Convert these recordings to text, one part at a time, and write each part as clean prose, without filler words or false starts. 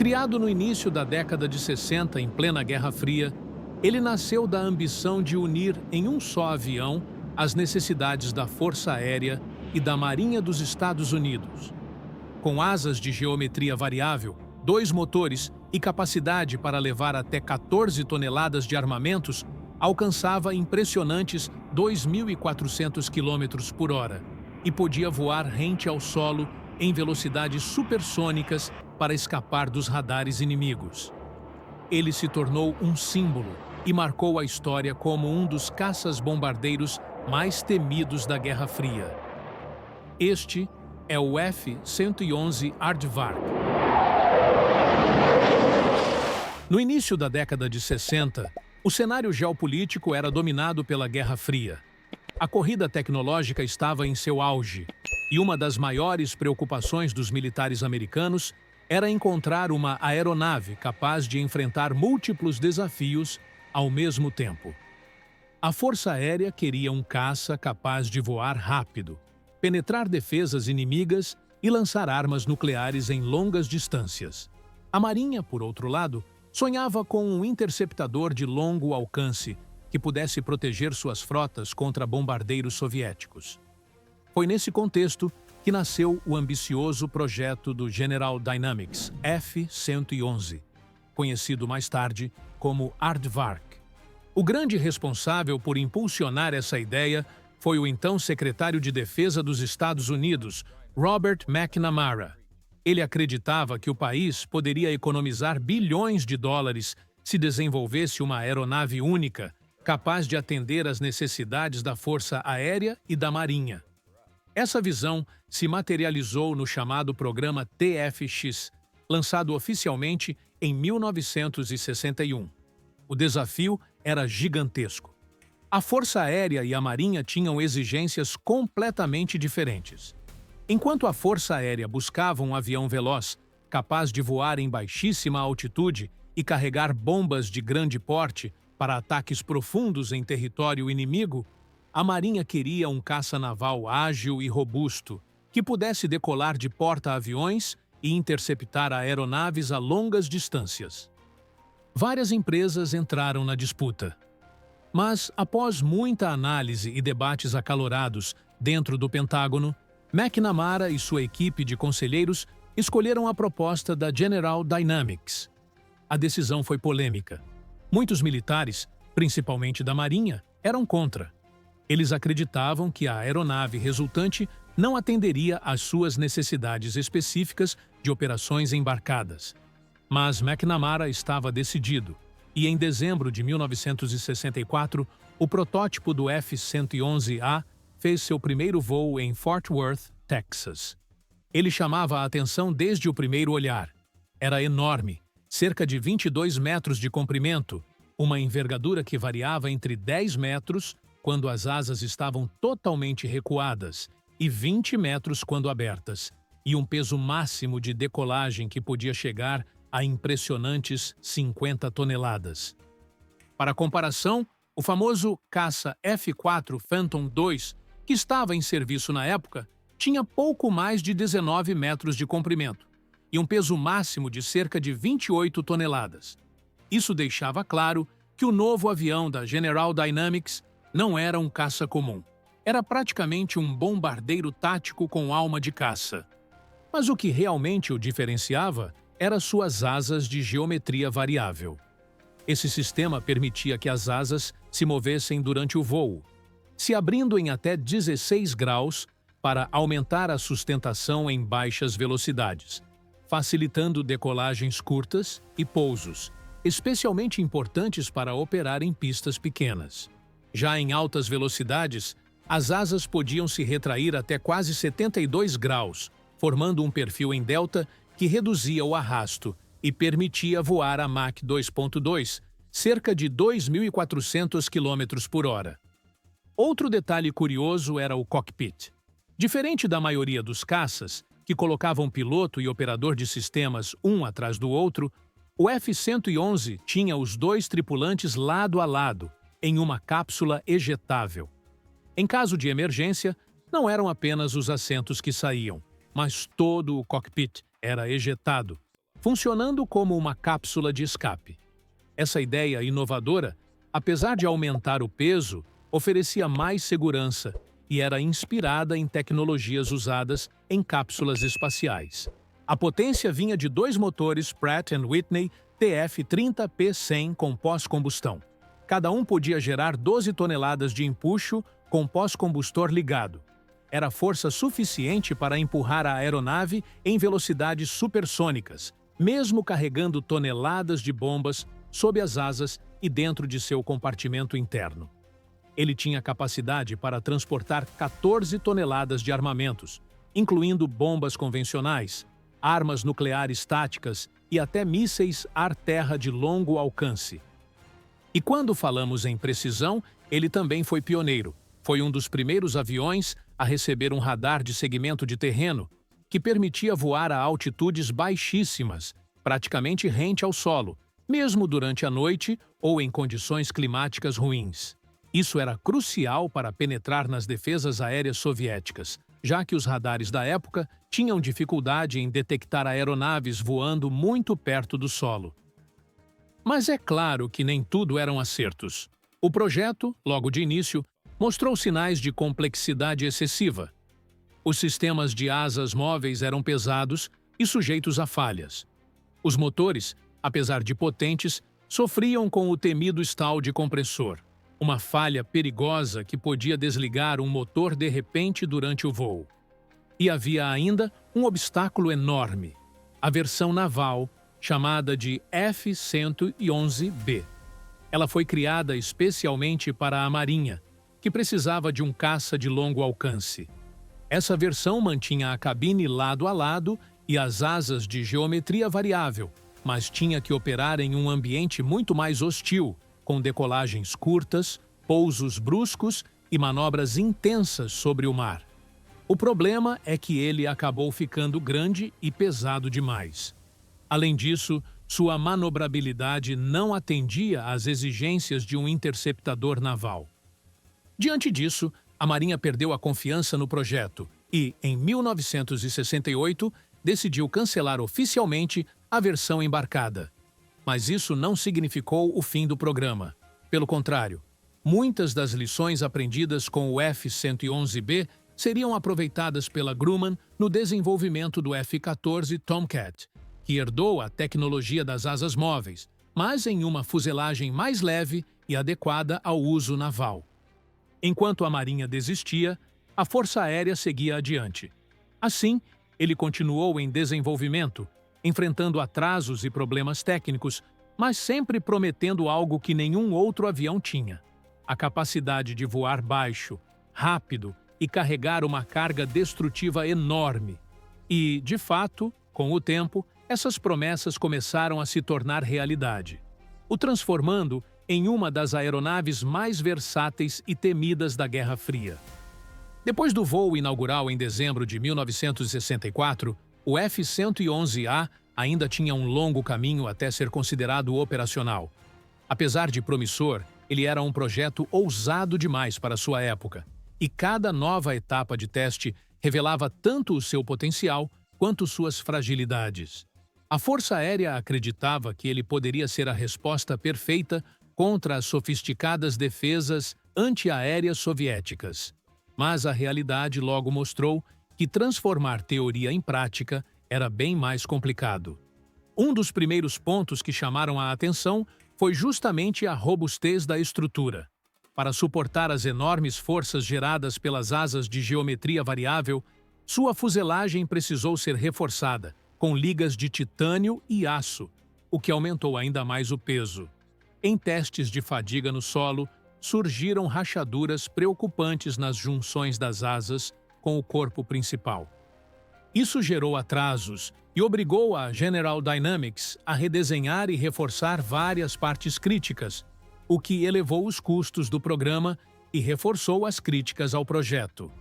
Criado no início da década de 60, em plena Guerra Fria, ele nasceu da ambição de unir em um só avião as necessidades da Força Aérea e da Marinha dos Estados Unidos. Com asas de geometria variável, 2 motores e capacidade para levar até 14 toneladas de armamentos, alcançava impressionantes 2.400 km por hora e podia voar rente ao solo em velocidades supersônicas para escapar dos radares inimigos. Ele se tornou um símbolo e marcou a história como um dos caças-bombardeiros mais temidos da Guerra Fria. Este é o F-111 Aardvark. No início da década de 60, o cenário geopolítico era dominado pela Guerra Fria. A corrida tecnológica estava em seu auge, e uma das maiores preocupações dos militares americanos era encontrar uma aeronave capaz de enfrentar múltiplos desafios ao mesmo tempo. A Força Aérea queria um caça capaz de voar rápido, penetrar defesas inimigas e lançar armas nucleares em longas distâncias. A Marinha, por outro lado, sonhava com um interceptador de longo alcance que pudesse proteger suas frotas contra bombardeiros soviéticos. Foi nesse contexto que nasceu o ambicioso projeto do General Dynamics F-111, conhecido mais tarde como Aardvark. O grande responsável por impulsionar essa ideia foi o então secretário de Defesa dos Estados Unidos, Robert McNamara. Ele acreditava que o país poderia economizar bilhões de dólares se desenvolvesse uma aeronave única, capaz de atender às necessidades da Força Aérea e da Marinha. Essa visão se materializou no chamado Programa TFX, lançado oficialmente em 1961. O desafio era gigantesco. A Força Aérea e a Marinha tinham exigências completamente diferentes. Enquanto a Força Aérea buscava um avião veloz, capaz de voar em baixíssima altitude e carregar bombas de grande porte para ataques profundos em território inimigo, a Marinha queria um caça naval ágil e robusto, que pudesse decolar de porta-aviões e interceptar aeronaves a longas distâncias. Várias empresas entraram na disputa. Mas, após muita análise e debates acalorados dentro do Pentágono, McNamara e sua equipe de conselheiros escolheram a proposta da General Dynamics. A decisão foi polêmica. Muitos militares, principalmente da Marinha, eram contra. Eles acreditavam que a aeronave resultante não atenderia às suas necessidades específicas de operações embarcadas. Mas McNamara estava decidido, e em dezembro de 1964, o protótipo do F-111A fez seu primeiro voo em Fort Worth, Texas. Ele chamava a atenção desde o primeiro olhar. Era enorme, cerca de 22 metros de comprimento, uma envergadura que variava entre 10 metros quando as asas estavam totalmente recuadas e 20 metros quando abertas, e um peso máximo de decolagem que podia chegar a impressionantes 50 toneladas. Para comparação, o famoso caça F-4 Phantom II, que estava em serviço na época, tinha pouco mais de 19 metros de comprimento e um peso máximo de cerca de 28 toneladas. Isso deixava claro que o novo avião da General Dynamics não era um caça comum. Era praticamente um bombardeiro tático com alma de caça. Mas o que realmente o diferenciava eram suas asas de geometria variável. Esse sistema permitia que as asas se movessem durante o voo, se abrindo em até 16 graus para aumentar a sustentação em baixas velocidades, facilitando decolagens curtas e pousos, especialmente importantes para operar em pistas pequenas. Já em altas velocidades, as asas podiam se retrair até quase 72 graus, formando um perfil em delta que reduzia o arrasto e permitia voar a Mach 2.2, cerca de 2.400 km por hora. Outro detalhe curioso era o cockpit. Diferente da maioria dos caças, que colocavam piloto e operador de sistemas um atrás do outro, o F-111 tinha os 2 tripulantes lado a lado, em uma cápsula ejetável. Em caso de emergência, não eram apenas os assentos que saíam, mas todo o cockpit era ejetado, funcionando como uma cápsula de escape. Essa ideia inovadora, apesar de aumentar o peso, oferecia mais segurança e era inspirada em tecnologias usadas em cápsulas espaciais. A potência vinha de dois motores Pratt & Whitney TF30P100 com pós-combustão. Cada um podia gerar 12 toneladas de empuxo com pós-combustor ligado. Era força suficiente para empurrar a aeronave em velocidades supersônicas, mesmo carregando toneladas de bombas sob as asas e dentro de seu compartimento interno. Ele tinha capacidade para transportar 14 toneladas de armamentos, incluindo bombas convencionais, armas nucleares táticas e até mísseis ar-terra de longo alcance. E quando falamos em precisão, ele também foi pioneiro. Foi um dos primeiros aviões a receber um radar de segmento de terreno, que permitia voar a altitudes baixíssimas, praticamente rente ao solo, mesmo durante a noite ou em condições climáticas ruins. Isso era crucial para penetrar nas defesas aéreas soviéticas, já que os radares da época tinham dificuldade em detectar aeronaves voando muito perto do solo. Mas é claro que nem tudo eram acertos. O projeto, logo de início, mostrou sinais de complexidade excessiva. Os sistemas de asas móveis eram pesados e sujeitos a falhas. Os motores, apesar de potentes, sofriam com o temido stall de compressor, uma falha perigosa que podia desligar um motor de repente durante o voo. E havia ainda um obstáculo enorme: a versão naval, chamada de F-111B. Ela foi criada especialmente para a Marinha, que precisava de um caça de longo alcance. Essa versão mantinha a cabine lado a lado e as asas de geometria variável, mas tinha que operar em um ambiente muito mais hostil, com decolagens curtas, pousos bruscos e manobras intensas sobre o mar. O problema é que ele acabou ficando grande e pesado demais. Além disso, sua manobrabilidade não atendia às exigências de um interceptador naval. Diante disso, a Marinha perdeu a confiança no projeto e, em 1968, decidiu cancelar oficialmente a versão embarcada. Mas isso não significou o fim do programa. Pelo contrário, muitas das lições aprendidas com o F-111B seriam aproveitadas pela Grumman no desenvolvimento do F-14 Tomcat, que herdou a tecnologia das asas móveis, mas em uma fuselagem mais leve e adequada ao uso naval. Enquanto a Marinha desistia, a Força Aérea seguia adiante. Assim, ele continuou em desenvolvimento, enfrentando atrasos e problemas técnicos, mas sempre prometendo algo que nenhum outro avião tinha: a capacidade de voar baixo, rápido e carregar uma carga destrutiva enorme. E, de fato, com o tempo, essas promessas começaram a se tornar realidade, o transformando em uma das aeronaves mais versáteis e temidas da Guerra Fria. Depois do voo inaugural em dezembro de 1964, o F-111A ainda tinha um longo caminho até ser considerado operacional. Apesar de promissor, ele era um projeto ousado demais para sua época, e cada nova etapa de teste revelava tanto o seu potencial quanto suas fragilidades. A Força Aérea acreditava que ele poderia ser a resposta perfeita contra as sofisticadas defesas antiaéreas soviéticas. Mas a realidade logo mostrou que transformar teoria em prática era bem mais complicado. Um dos primeiros pontos que chamaram a atenção foi justamente a robustez da estrutura. Para suportar as enormes forças geradas pelas asas de geometria variável, sua fuselagem precisou ser reforçada, com ligas de titânio e aço, o que aumentou ainda mais o peso. Em testes de fadiga no solo, surgiram rachaduras preocupantes nas junções das asas com o corpo principal. Isso gerou atrasos e obrigou a General Dynamics a redesenhar e reforçar várias partes críticas, o que elevou os custos do programa e reforçou as críticas ao projeto.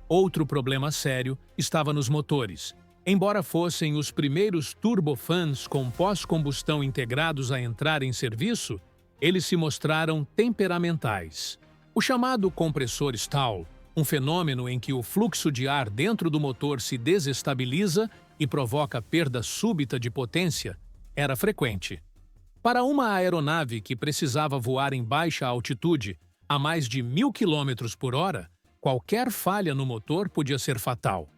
Outro problema sério estava nos motores. Embora fossem os primeiros turbofans com pós-combustão integrados a entrar em serviço, eles se mostraram temperamentais. O chamado compressor stall, um fenômeno em que o fluxo de ar dentro do motor se desestabiliza e provoca perda súbita de potência, era frequente. Para uma aeronave que precisava voar em baixa altitude a mais de 1.000 km por hora, qualquer falha no motor podia ser fatal.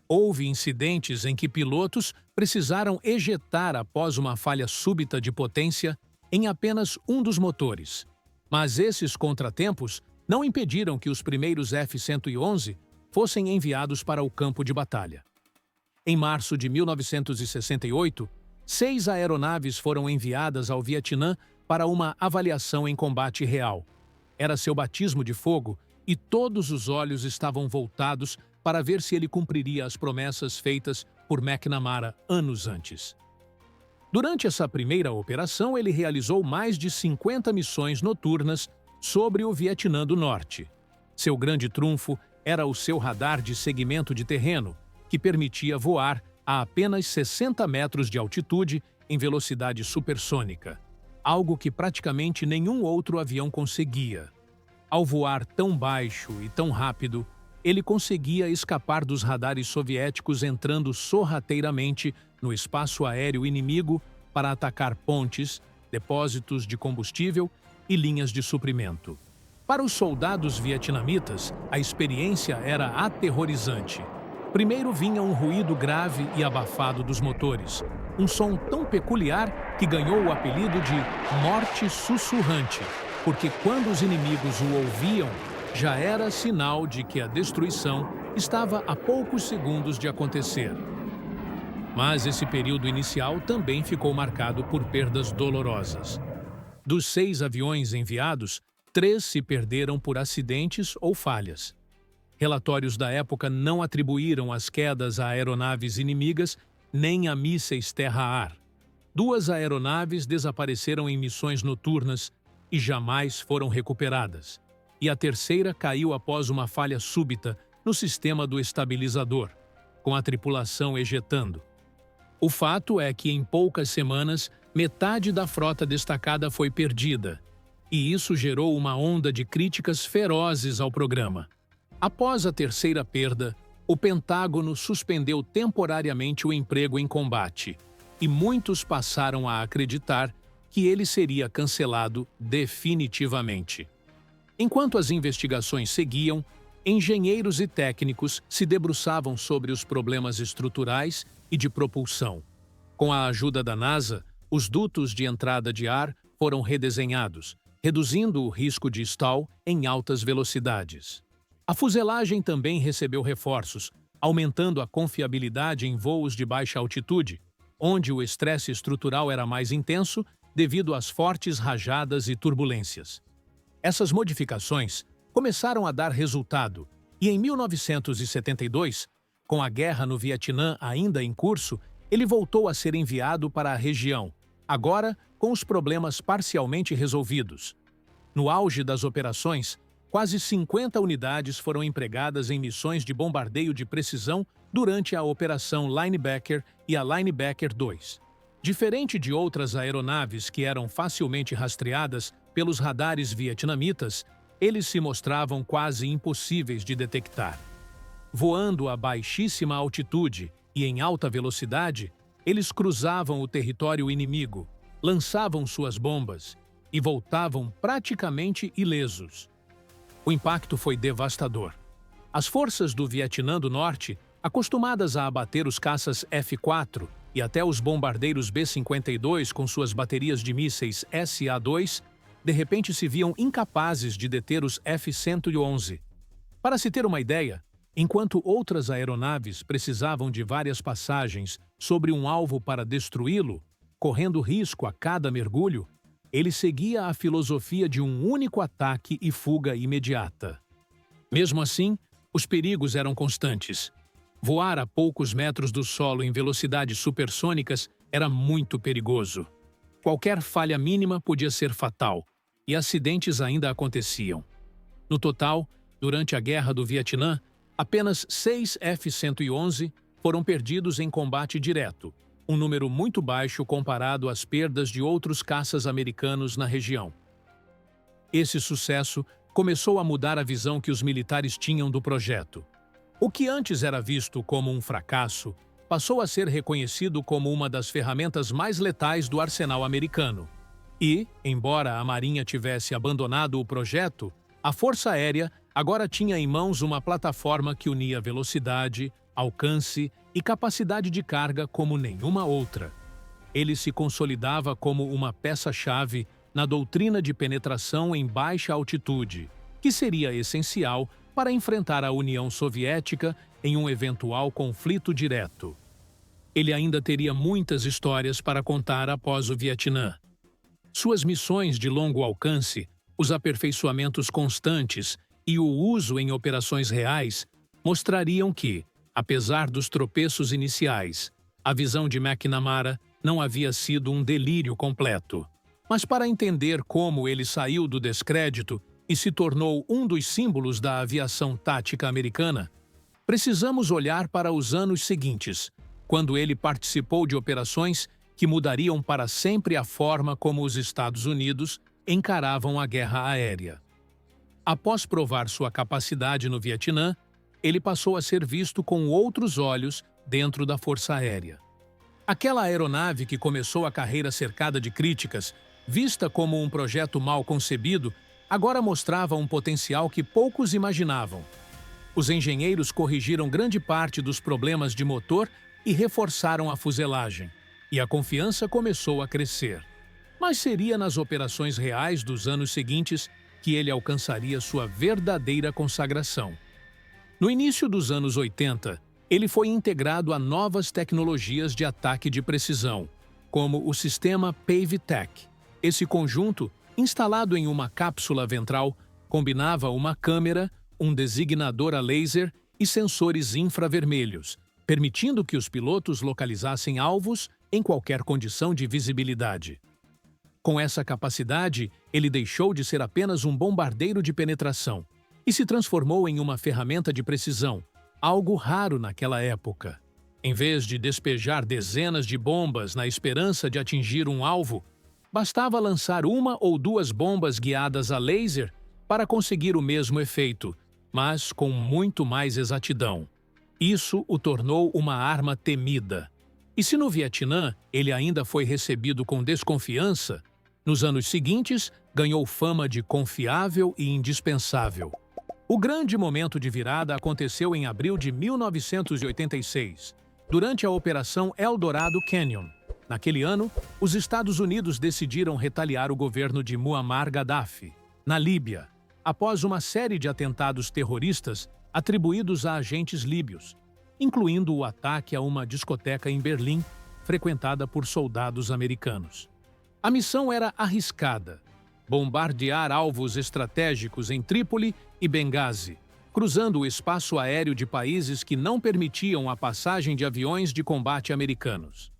Houve incidentes em que pilotos precisaram ejetar após uma falha súbita de potência em apenas um dos motores. Mas esses contratempos não impediram que os primeiros F-111 fossem enviados para o campo de batalha. Em março de 1968, 6 aeronaves foram enviadas ao Vietnã para uma avaliação em combate real. Era seu batismo de fogo e todos os olhos estavam voltados para ver se ele cumpriria as promessas feitas por McNamara anos antes. Durante essa primeira operação, ele realizou mais de 50 missões noturnas sobre o Vietnã do Norte. Seu grande trunfo era o seu radar de segmento de terreno, que permitia voar a apenas 60 metros de altitude em velocidade supersônica, algo que praticamente nenhum outro avião conseguia. Ao voar tão baixo e tão rápido, ele conseguia escapar dos radares soviéticos entrando sorrateiramente no espaço aéreo inimigo para atacar pontes, depósitos de combustível e linhas de suprimento. Para os soldados vietnamitas, a experiência era aterrorizante. Primeiro vinha um ruído grave e abafado dos motores, um som tão peculiar que ganhou o apelido de morte sussurrante, porque quando os inimigos o ouviam, já era sinal de que a destruição estava a poucos segundos de acontecer. Mas esse período inicial também ficou marcado por perdas dolorosas. Dos 6 aviões enviados, 3 se perderam por acidentes ou falhas. Relatórios da época não atribuíram as quedas a aeronaves inimigas nem a mísseis terra-ar. 2 aeronaves desapareceram em missões noturnas e jamais foram recuperadas. E a terceira caiu após uma falha súbita no sistema do estabilizador, com a tripulação ejetando. O fato é que em poucas semanas, metade da frota destacada foi perdida, e isso gerou uma onda de críticas ferozes ao programa. Após a terceira perda, o Pentágono suspendeu temporariamente o emprego em combate, e muitos passaram a acreditar que ele seria cancelado definitivamente. Enquanto as investigações seguiam, engenheiros e técnicos se debruçavam sobre os problemas estruturais e de propulsão. Com a ajuda da NASA, os dutos de entrada de ar foram redesenhados, reduzindo o risco de stall em altas velocidades. A fuselagem também recebeu reforços, aumentando a confiabilidade em voos de baixa altitude, onde o estresse estrutural era mais intenso devido às fortes rajadas e turbulências. Essas modificações começaram a dar resultado, e em 1972, com a guerra no Vietnã ainda em curso, ele voltou a ser enviado para a região, agora com os problemas parcialmente resolvidos. No auge das operações, quase 50 unidades foram empregadas em missões de bombardeio de precisão durante a Operação Linebacker e a Linebacker 2. Diferente de outras aeronaves que eram facilmente rastreadas pelos radares vietnamitas, eles se mostravam quase impossíveis de detectar. Voando a baixíssima altitude e em alta velocidade, eles cruzavam o território inimigo, lançavam suas bombas e voltavam praticamente ilesos. O impacto foi devastador. As forças do Vietnã do Norte, acostumadas a abater os caças F-4 e até os bombardeiros B-52 com suas baterias de mísseis SA-2, de repente se viam incapazes de deter os F-111. Para se ter uma ideia, enquanto outras aeronaves precisavam de várias passagens sobre um alvo para destruí-lo, correndo risco a cada mergulho, ele seguia a filosofia de um único ataque e fuga imediata. Mesmo assim, os perigos eram constantes. Voar a poucos metros do solo em velocidades supersônicas era muito perigoso. Qualquer falha mínima podia ser fatal, e acidentes ainda aconteciam. No total, durante a Guerra do Vietnã, apenas 6 F-111 foram perdidos em combate direto, um número muito baixo comparado às perdas de outros caças americanos na região. Esse sucesso começou a mudar a visão que os militares tinham do projeto. O que antes era visto como um fracasso, passou a ser reconhecido como uma das ferramentas mais letais do arsenal americano. E, embora a Marinha tivesse abandonado o projeto, a Força Aérea agora tinha em mãos uma plataforma que unia velocidade, alcance e capacidade de carga como nenhuma outra. Ele se consolidava como uma peça-chave na doutrina de penetração em baixa altitude, que seria essencial para enfrentar a União Soviética em um eventual conflito direto. Ele ainda teria muitas histórias para contar após o Vietnã. Suas missões de longo alcance, os aperfeiçoamentos constantes e o uso em operações reais mostrariam que, apesar dos tropeços iniciais, a visão de McNamara não havia sido um delírio completo. Mas para entender como ele saiu do descrédito e se tornou um dos símbolos da aviação tática americana, precisamos olhar para os anos seguintes, quando ele participou de operações que mudariam para sempre a forma como os Estados Unidos encaravam a guerra aérea. Após provar sua capacidade no Vietnã, ele passou a ser visto com outros olhos dentro da Força Aérea. Aquela aeronave que começou a carreira cercada de críticas, vista como um projeto mal concebido, agora mostrava um potencial que poucos imaginavam. Os engenheiros corrigiram grande parte dos problemas de motor e reforçaram a fuselagem, e a confiança começou a crescer. Mas seria nas operações reais dos anos seguintes que ele alcançaria sua verdadeira consagração. No início dos anos 80, ele foi integrado a novas tecnologias de ataque de precisão, como o sistema PaveTech. Esse conjunto, instalado em uma cápsula ventral, combinava uma câmera, um designador a laser e sensores infravermelhos, permitindo que os pilotos localizassem alvos em qualquer condição de visibilidade. Com essa capacidade, ele deixou de ser apenas um bombardeiro de penetração e se transformou em uma ferramenta de precisão, algo raro naquela época. Em vez de despejar dezenas de bombas na esperança de atingir um alvo, bastava lançar uma ou duas bombas guiadas a laser para conseguir o mesmo efeito, mas com muito mais exatidão. Isso o tornou uma arma temida. E se no Vietnã ele ainda foi recebido com desconfiança, nos anos seguintes ganhou fama de confiável e indispensável. O grande momento de virada aconteceu em abril de 1986, durante a Operação Eldorado Canyon. Naquele ano, os Estados Unidos decidiram retaliar o governo de Muammar Gaddafi, na Líbia, após uma série de atentados terroristas atribuídos a agentes líbios, incluindo o ataque a uma discoteca em Berlim, frequentada por soldados americanos. A missão era arriscada: bombardear alvos estratégicos em Trípoli e Benghazi, cruzando o espaço aéreo de países que não permitiam a passagem de aviões de combate americanos.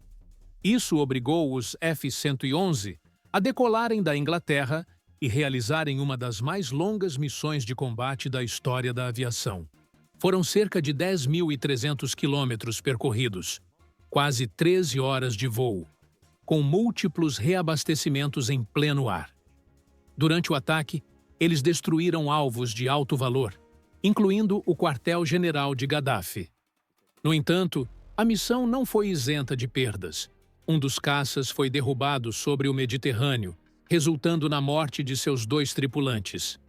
Isso obrigou os F-111 a decolarem da Inglaterra e realizarem uma das mais longas missões de combate da história da aviação. Foram cerca de 10.300 quilômetros percorridos, quase 13 horas de voo, com múltiplos reabastecimentos em pleno ar. Durante o ataque, eles destruíram alvos de alto valor, incluindo o quartel-general de Gaddafi. No entanto, a missão não foi isenta de perdas. Um dos caças foi derrubado sobre o Mediterrâneo, resultando na morte de seus 2 tripulantes.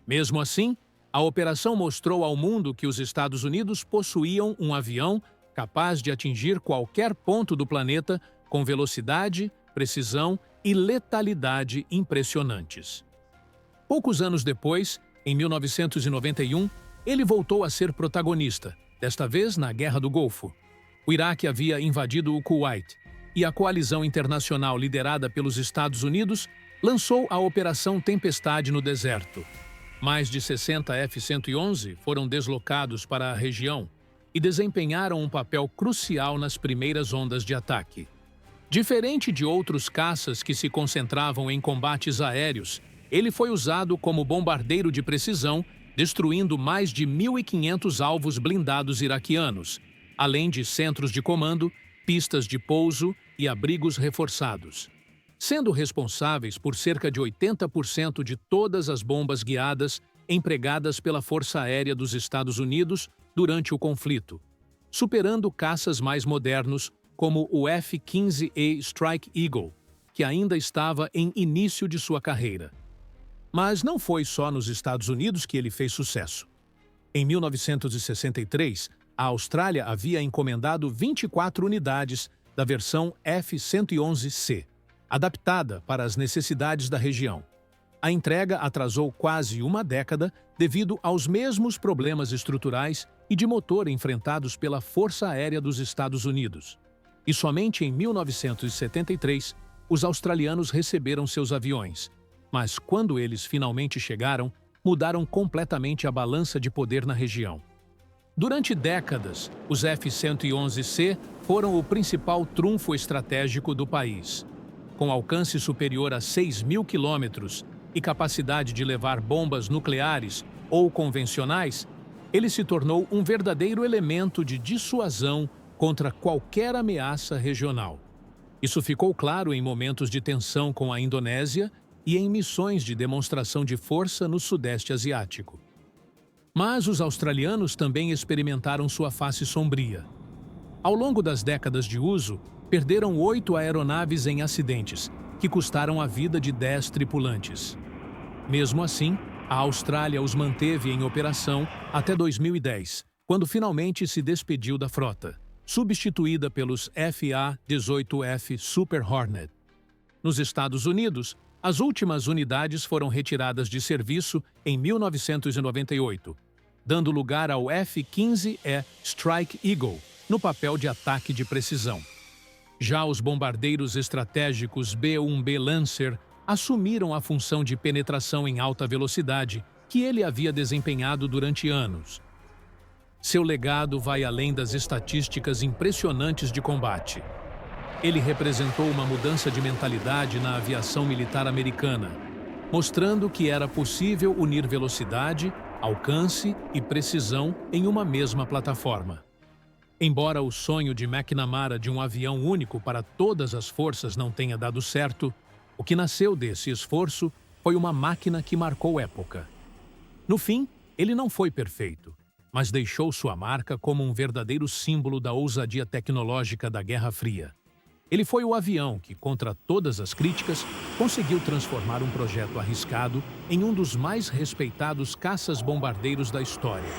Mesmo assim, a operação mostrou ao mundo que os Estados Unidos possuíam um avião capaz de atingir qualquer ponto do planeta com velocidade, precisão e letalidade impressionantes. Poucos anos depois, em 1991, ele voltou a ser protagonista, desta vez na Guerra do Golfo. O Iraque havia invadido o Kuwait, e a coalizão internacional liderada pelos Estados Unidos lançou a Operação Tempestade no deserto. Mais de 60 F-111 foram deslocados para a região e desempenharam um papel crucial nas primeiras ondas de ataque. Diferente de outros caças que se concentravam em combates aéreos, ele foi usado como bombardeiro de precisão, destruindo mais de 1.500 alvos blindados iraquianos, além de centros de comando, pistas de pouso e abrigos reforçados, sendo responsáveis por cerca de 80% de todas as bombas guiadas empregadas pela Força Aérea dos Estados Unidos durante o conflito. superando caças mais modernos como o F-15A Strike Eagle, que ainda estava em início de sua carreira. Mas não foi só nos Estados Unidos que ele fez sucesso. Em 1963, a Austrália havia encomendado 24 unidades da versão F-111C, adaptada para as necessidades da região. A entrega atrasou quase uma década devido aos mesmos problemas estruturais e de motor enfrentados pela Força Aérea dos Estados Unidos. E somente em 1973, os australianos receberam seus aviões. Mas quando eles finalmente chegaram, mudaram completamente a balança de poder na região. Durante décadas, os F-111C foram o principal trunfo estratégico do país. Com alcance superior a 6.000 quilômetros e capacidade de levar bombas nucleares ou convencionais, ele se tornou um verdadeiro elemento de dissuasão contra qualquer ameaça regional. Isso ficou claro em momentos de tensão com a Indonésia e em missões de demonstração de força no Sudeste Asiático. Mas os australianos também experimentaram sua face sombria. Ao longo das décadas de uso, perderam 8 aeronaves em acidentes, que custaram a vida de 10 tripulantes. Mesmo assim, a Austrália os manteve em operação até 2010, quando finalmente se despediu da frota, substituída pelos FA-18F Super Hornet. Nos Estados Unidos, as últimas unidades foram retiradas de serviço em 1998, dando lugar ao F-15E Strike Eagle, no papel de ataque de precisão. Já os bombardeiros estratégicos B-1B Lancer assumiram a função de penetração em alta velocidade que ele havia desempenhado durante anos. Seu legado vai além das estatísticas impressionantes de combate. Ele representou uma mudança de mentalidade na aviação militar americana, mostrando que era possível unir velocidade, alcance e precisão em uma mesma plataforma. Embora o sonho de McNamara de um avião único para todas as forças não tenha dado certo, o que nasceu desse esforço foi uma máquina que marcou época. No fim, ele não foi perfeito, mas deixou sua marca como um verdadeiro símbolo da ousadia tecnológica da Guerra Fria. Ele foi o avião que, contra todas as críticas, conseguiu transformar um projeto arriscado em um dos mais respeitados caças-bombardeiros da história.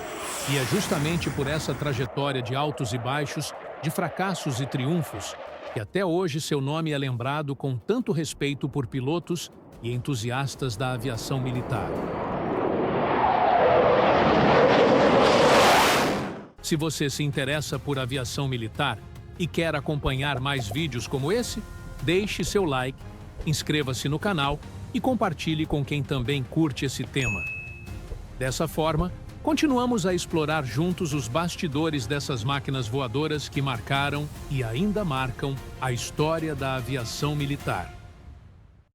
E é justamente por essa trajetória de altos e baixos, de fracassos e triunfos, que até hoje seu nome é lembrado com tanto respeito por pilotos e entusiastas da aviação militar. Se você se interessa por aviação militar e quer acompanhar mais vídeos como esse, deixe seu like, inscreva-se no canal e compartilhe com quem também curte esse tema. Dessa forma, continuamos a explorar juntos os bastidores dessas máquinas voadoras que marcaram e ainda marcam a história da aviação militar.